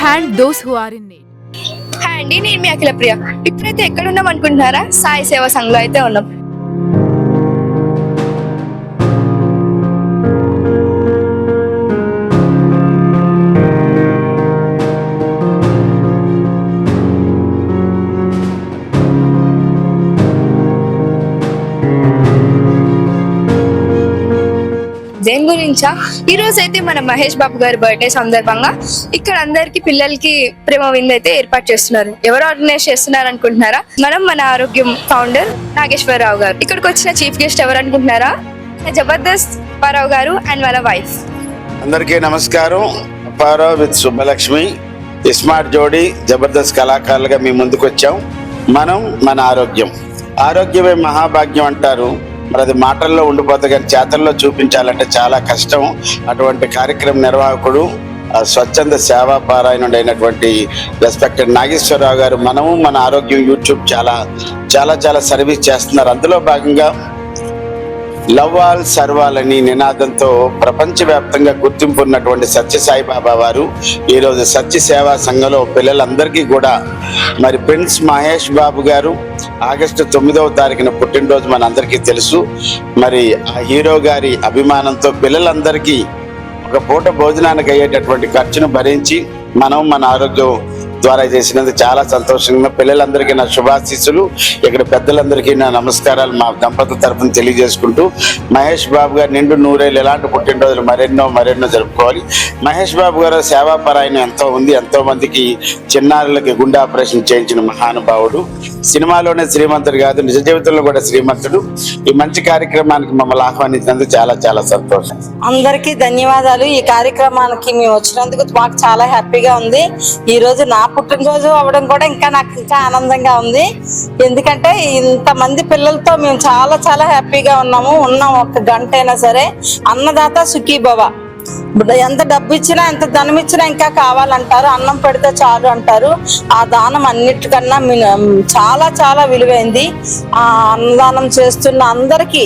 hand those who are in need. Hi అండి, నేను మీ అఖిల ప్రియ. ఇప్పుడైతే ఎక్కడ ఉన్నాం అనుకుంటున్నారా? సాయి సేవా సంఘంలో అయితే ఉన్నాం. దేని గురించా? ఈ రోజు అయితే మన మహేష్ బాబు గారి బర్త్డే సందర్భంగా ఇక్కడ అందరికి పిల్లలకి ప్రేమ విందు అయితే ఏర్పాటు చేస్తున్నారు. ఎవరు ఆర్గనైజ్ చేస్తున్నారు అనుకుంటున్నారా? మన ఆరోగ్యం ఫౌండర్ నాగేశ్వరరావు గారు. ఇక్కడికి వచ్చిన చీఫ్ గెస్ట్ ఎవరు అనుకుంటున్నారా? జబర్దస్త్ అప్పారావు గారు అండ్ వాళ్ళ వైఫ్. అందరికీ నమస్కారం. అప్పారావు విత్ సుబ్బలక్ష్మి స్మార్ట్ జోడీ జబర్దస్త్ కళాకారులుగా మీ ముందుకు వచ్చాం. మనం మన ఆరోగ్యమే మహాభాగ్యం అంటారు. మరి అది మాటల్లో ఉండిపోతే కానీ చేతల్లో చూపించాలంటే చాలా కష్టం. అటువంటి కార్యక్రమ నిర్వాహకుడు స్వచ్ఛంద సేవా పారాయణుడు అయినటువంటి రెస్పెక్టెడ్ నాగేశ్వరరావు గారు మనము మన ఆరోగ్యం యూట్యూబ్ చాలా సర్వీస్ చేస్తున్నారు. అందులో భాగంగా లవ్ ఆల్ సర్వాల్ అని నినాదంతో ప్రపంచవ్యాప్తంగా గుర్తింపు ఉన్నటువంటి సత్యసాయిబాబా వారు ఈరోజు సత్య సేవా సంఘంలో పిల్లలందరికీ కూడా మరి ప్రిన్స్ మహేష్ బాబు గారు ఆగస్టు 9వ తారీఖున పుట్టినరోజు మనందరికీ తెలుసు. మరి ఆ హీరో గారి అభిమానంతో పిల్లలందరికీ ఒక పూట భోజనానికి అయ్యేటటువంటి ఖర్చును భరించి మనం మన ఆరోగ్యం ద్వారా చేసినందుకు చాలా సంతోషంగా పిల్లలందరికీ నా శుభాశీస్సులు, ఇక్కడ పెద్దలందరికీ నా నమస్కారాలు మా దంపతుల తరఫున తెలియజేసుకుంటూ మహేష్ బాబు గారు నిండు నూరేళ్ళు ఎలాంటి పుట్టినరోజులు మరెన్నో జరుపుకోవాలి. మహేష్ బాబు గారు సేవాపరాయణం ఎంతో ఉంది. ఎంతో మందికి చిన్నారులకి గుండె ఆపరేషన్ చేయించిన మహానుభావుడు. సినిమాలోనే శ్రీమంతుడు కాదు, నిజ జీవితంలో కూడా శ్రీమంతుడు. ఈ మంచి కార్యక్రమానికి మమ్మల్ని ఆహ్వానించినందుకు చాలా సంతోషం. అందరికీ ధన్యవాదాలు. ఈ కార్యక్రమానికి మేము వచ్చినందుకు మాకు చాలా హ్యాపీగా ఉంది. ఈ రోజు నా పుట్టినరోజు అవ్వడం కూడా నాకు ఇంకా ఆనందంగా ఉంది. ఎందుకంటే ఇంతమంది పిల్లలతో మేము చాలా హ్యాపీగా ఉన్నాం. ఒక గంట అయినా సరే అన్నదాత సుఖీభవ. ఎంత డబ్బు ఇచ్చినా ఎంత ధనం ఇచ్చినా ఇంకా కావాలంటారు, అన్నం పెడితే చాలు అంటారు. ఆ దానం అన్నిటికన్నా చాలా విలువైంది. ఆ అన్నదానం చేస్తున్న అందరికీ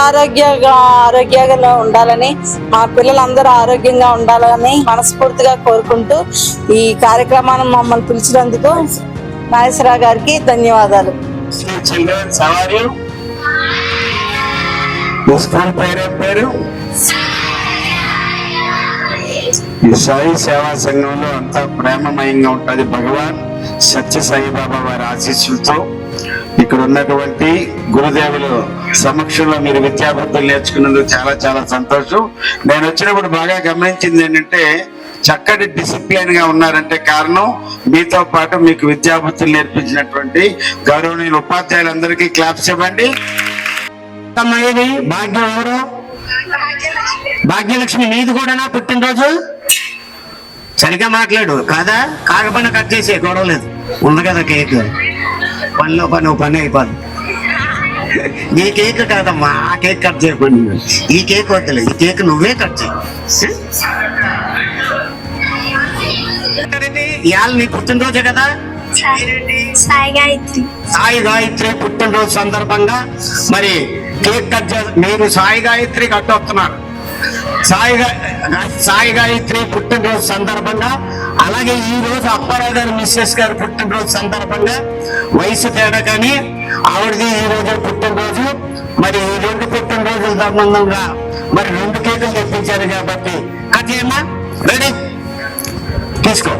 ఆరోగ్యంగా ఉండాలని, మా పిల్లలందరూ ఆరోగ్యంగా ఉండాలని మనస్ఫూర్తిగా కోరుకుంటూ ఈ కార్యక్రమాన్ని మమ్మల్ని పిలిచినందుకు నాగేశ్వరరావు గారికి ధన్యవాదాలు. ఈ సాయి సేవా సంఘంలో అంతా ప్రేమమయంగా ఉంటుంది. భగవాన్ సత్య సాయిబాబా వారి ఆశీస్సులతో ఇక్కడ ఉన్నటువంటి గురుదేవులు సమక్షంలో మీరు విద్యాబుద్ధులు నేర్చుకున్నందుకు చాలా సంతోషం. నేను వచ్చినప్పుడు బాగా గమనించింది ఏంటంటే చక్కటి డిసిప్లిన్ గా ఉన్నారంటే కారణం మీతో పాటు మీకు విద్యాబుద్ధులు నేర్పించినటువంటి గౌరవనీయుల ఉపాధ్యాయులందరికీ క్లాప్స్ ఇవ్వండి. భాగ్యం ఎవరు? భాగ్యలక్ష్మి. నీది కూడా నా పుట్టినరోజు? సరిగా మాట్లాడు కాదా? కాకపోయినా కట్ చేసే గొడవ లేదు, ఉంది కదా కేక్. పనిలో పని అయిపోదు. ఈ కేక్ కాదమ్మా, ఆ కేక్ కట్ చేయకుండా ఈ కేక్ వద్దలే, ఈ కేక్ నువ్వే కట్ చేయి. ఇవాళ నీ పుట్టినరోజే కదా? సాయి గాయత్రి పుట్టినరోజు సందర్భంగా మరి కేక్ కట్ మీరు సాయి గాయత్రి కట్టొస్తున్నారు. సాయి గాయత్రి పుట్టినరోజు సందర్భంగా, అలాగే ఈ రోజు అప్పారావు గారు మిస్సెస్ గారు పుట్టినరోజు సందర్భంగా వయసు తేడా కానీ ఆవిడది ఈ రోజు పుట్టినరోజు. మరి ఈ 2 పుట్టినరోజుల సంబంధంగా మరి 2 కేకులు తెప్పించారు కాబట్టి కట్ చేయమ్మా. రెడీ, తీసుకో.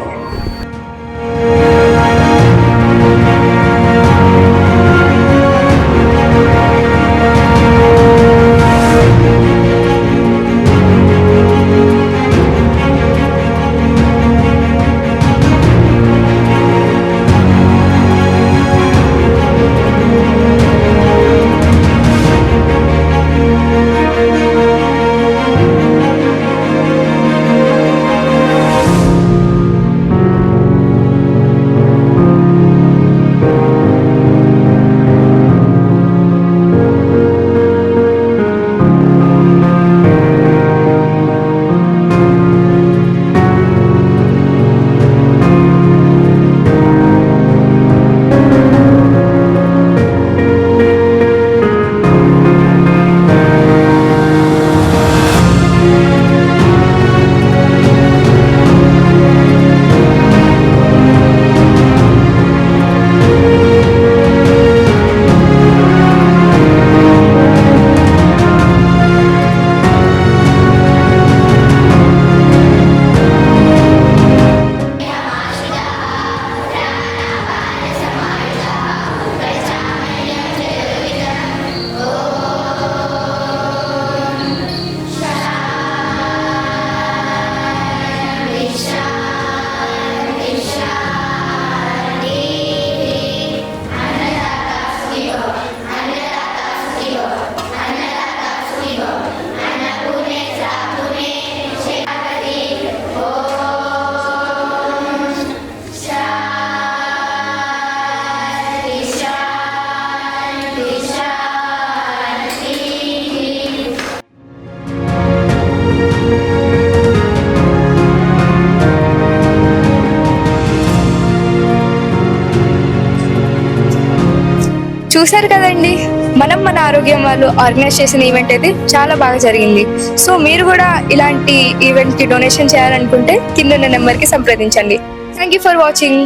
చూశారు కదండి, మనం మన ఆరోగ్యం వాళ్ళు ఆర్గనైజ్ చేసిన ఈవెంట్ అయితే చాలా బాగా జరిగింది. సో మీరు కూడా ఇలాంటి ఈవెంట్ కి డొనేషన్ చేయాలనుకుంటే కింద ఉన్న నెంబర్ కి సంప్రదించండి. Thank you for watching.